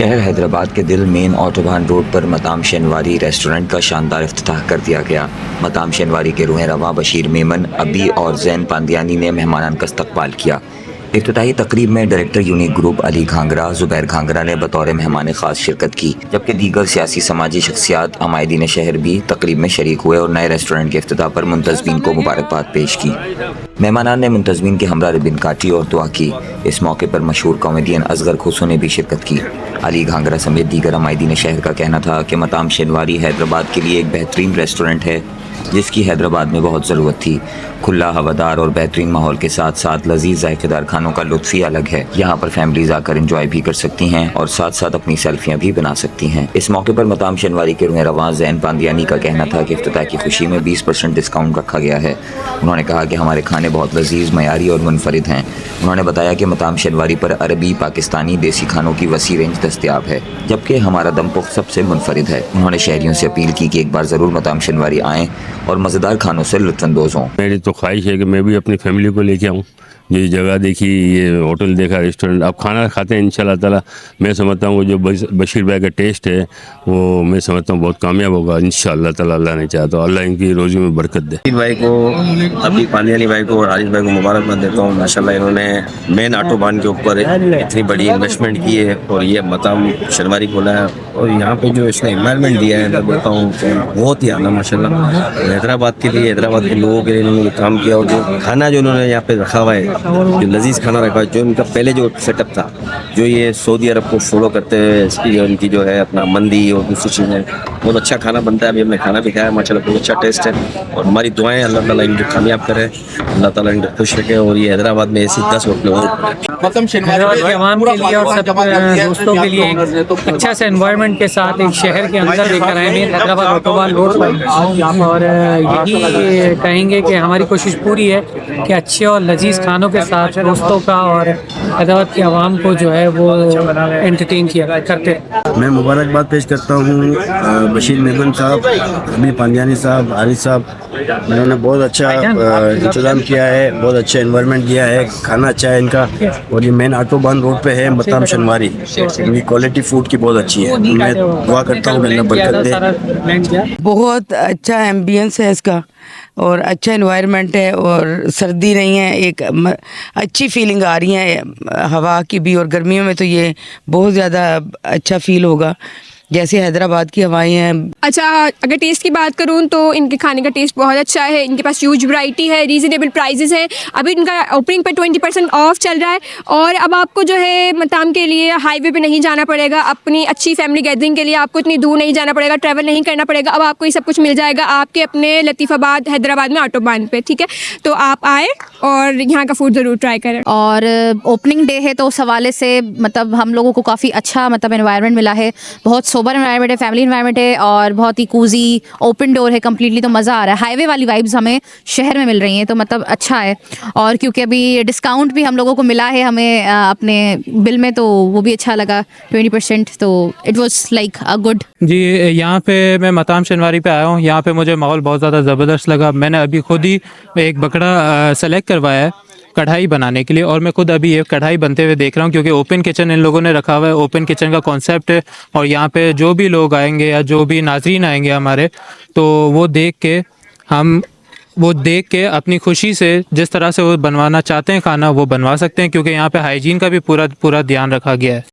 शहर हैदराबाद के दिल मेन ऑटोबान रोड पर मताम शनवारी रेस्टोरेंट का शानदार इफ्तिताह कर दिया गया। मताम शनवारी के रूह रवां बशीर मेमन, अबी और जैन पांदियानी ने मेहमानान का इस्तकबाल किया। इफ्तिताही तकरीब में director unique group Ali Ghangra, Zubair Ghangra ने बतौर मेहमान खास शिरकत की, जबकि दीगर सियासी समाजी शख्सियात अमायदीन शहर भी तकरीब में शरीक हुए और नए रेस्टोरेंट के इफ्तिताह पर मुंतजमीन को मुबारकबाद पेश की। मेहमानान ने मुंतजमीन के हमरा रिबन काटी और दुआ की। इस मौके पर मशहूर कॉमेडियन असगर खुसो ने भी शिरकत की। अली घांगरा समेत दीगर अमायदीन शहर का कहना था कि मताम शनवारी हैदराबाद के लिए एक बेहतरीन रेस्टोरेंट है जिसकी हैदराबाद में बहुत ज़रूरत थी। खुला, हवादार और बेहतरीन माहौल के साथ साथ लजीज जायकेदार खानों का लुत्फ़ ही अलग है। यहाँ पर फैमिलीज आकर इंजॉय भी कर सकती हैं और साथ साथ अपनी सेल्फियाँ भी बना सकती हैं। इस मौके पर मताम शनवारी के रूह रवां जैन पांदियानी का कहना था कि इफ्तिताह की खुशी में 20% डिस्काउंट रखा गया है। उन्होंने कहा कि हमारे खाने बहुत लजीज, मयारी और मुनफरिद हैं। उन्होंने बताया कि मताम शनवारी पर अरबी, पाकिस्तानी, देसी खानों की वसी रेंज दस्तयाब है, जबकि हमारा दमपुख्त सबसे मुनफरिद है। उन्होंने शहरियों से अपील की कि एक बार ज़रूर मताम शनवारी आएँ और मज़ेदार खानों से लुत्फ़अंदोज़ हों। मेरी तो ख्वाहिश है कि मैं भी अपनी फैमिली को लेके आऊँ। ये जगह देखी, ये होटल देखा, रेस्टोरेंट, अब खाना खाते हैं इंशाल्लाह ताला। मैं समझता हूँ वो जो बशीर भाई का टेस्ट है वो मैं समझता हूँ बहुत कामयाब होगा इंशाल्लाह ताला। अल्लाह ने चाहा तो अल्लाह इनकी रोज़ी में बरकत दे। बशीर भाई को, अभी पांदियानी भाई को और हारिस भाई को मुबारकबाद देता हूँ। माशाल्लाह इन्होंने मेन ऑटोबान के ऊपर इतनी बड़ी इन्वेस्टमेंट की है और ये मताम शनवारी खोला है और यहाँ पे जो इसने इन्वायरमेंट दिया है मैं बोलता हूँ बहुत ही आला माशाल्लाह। हैदराबाद के लिए, हैदराबाद के लोगों के लिए इन्होंने काम किया और जो खाना जो उन्होंने यहाँ पे रखा हुआ है, जो लजीज खाना रखा है, जो इनका पहले जो सेटअप था, जो ये सऊदी अरब को फॉलो करते हुए इसकी इनकी जो है अपना मंदी और दूसरी चीज़ें, बहुत अच्छा खाना बनता है। अभी हमने खाना भी खाया माशाल्लाह, बहुत अच्छा टेस्ट है और हमारी दुआएं अल्लाह ताला इनको कामयाब करे, अल्लाह ताला इनको खुश रखे और ये हैदराबाद में ऐसी 10 होटलें और हैदराबाद के अवाम के लिए और सब दोस्तों के लिए एक अच्छा सा एनवायरनमेंट के साथ एक शहर के अंदर लेकर आए हैं हैदराबाद ऑटोबान रोड पर। और यही कहेंगे कि हमारी कोशिश पूरी है कि अच्छे और लजीज खानों के साथ दोस्तों का और हैदराबाद के अवाम को जो है वो एंटरटेन किया करते। मैं मुबारकबाद पेश करता हूँ बशीर मेमन साहब, अबी पांदियानी साहब, हारिस साहब, इन्होंने बहुत अच्छा इंतज़ाम किया है, बहुत अच्छा एनवायरनमेंट दिया है, खाना अच्छा है इनका। और ये मेन ऑटोबान रोड पे है मताम शनवारी, इनकी क्वालिटी फूड की बहुत अच्छी है। मैं दुआ करता हूँ अल्लाह बरकत दे। बहुत अच्छा एम्बियंस है इसका और अच्छा एनवायरनमेंट है और सर्दी नहीं है, एक अच्छी फीलिंग आ रही है हवा की भी। और गर्मियों में तो ये बहुत ज़्यादा अच्छा फील होगा जैसे हैदराबाद की हवाएं हैं। अच्छा, अगर टेस्ट की बात करूँ तो इनके खाने का टेस्ट बहुत अच्छा है। इनके पास ह्यूज वैरायटी है, रीज़नेबल प्राइसेस हैं। अभी इनका ओपनिंग पे 20% ऑफ चल रहा है और अब आपको जो है मताम के लिए हाईवे पे नहीं जाना पड़ेगा। अपनी अच्छी फैमिली गैदरिंग के लिए आपको इतनी दूर नहीं जाना पड़ेगा, ट्रैवल नहीं करना पड़ेगा। अब आपको ये सब कुछ मिल जाएगा आपके अपने लतीफ़ाबाद हैदराबाद में ऑटोबान पे, ठीक है। तो आप आए और यहाँ का फूड ज़रूर ट्राई करें। और ओपनिंग डे है तो उस हवाले से मतलब हम लोगों को काफ़ी अच्छा मतलब एनवायरनमेंट मिला है। बहुत सोबर एनवायरनमेंट है, फैमिली एनवायरनमेंट है और बहुत ही कूजी ओपन डोर है कम्प्लीटली। तो मज़ा आ रहा है, हाईवे वाली वाइब्स हमें शहर में मिल रही हैं तो मतलब अच्छा है। और क्योंकि अभी डिस्काउंट भी हम लोगों को मिला है हमें अपने बिल में, तो वो भी अच्छा लगा 20%, तो it was like a good. जी, यहाँ पे मैं मताम शनवारी पे आया हूँ। यहाँ पे मुझे माहौल बहुत ज़्यादा ज़बरदस्त लगा। मैंने अभी खुद ही एक बकरा सेलेक्ट करवाया है कढ़ाई बनाने के लिए और मैं खुद अभी एक कढ़ाई बनते हुए देख रहा हूँ क्योंकि ओपन किचन इन लोगों ने रखा हुआ है। ओपन किचन का कॉन्सेप्ट है और यहाँ पे जो भी लोग आएंगे या जो भी नाजरीन आएंगे हमारे, तो वो देख के अपनी खुशी से जिस तरह से वो बनवाना चाहते हैं खाना वो बनवा सकते हैं क्योंकि यहाँ पे हाइजीन का भी पूरा ध्यान रखा गया है।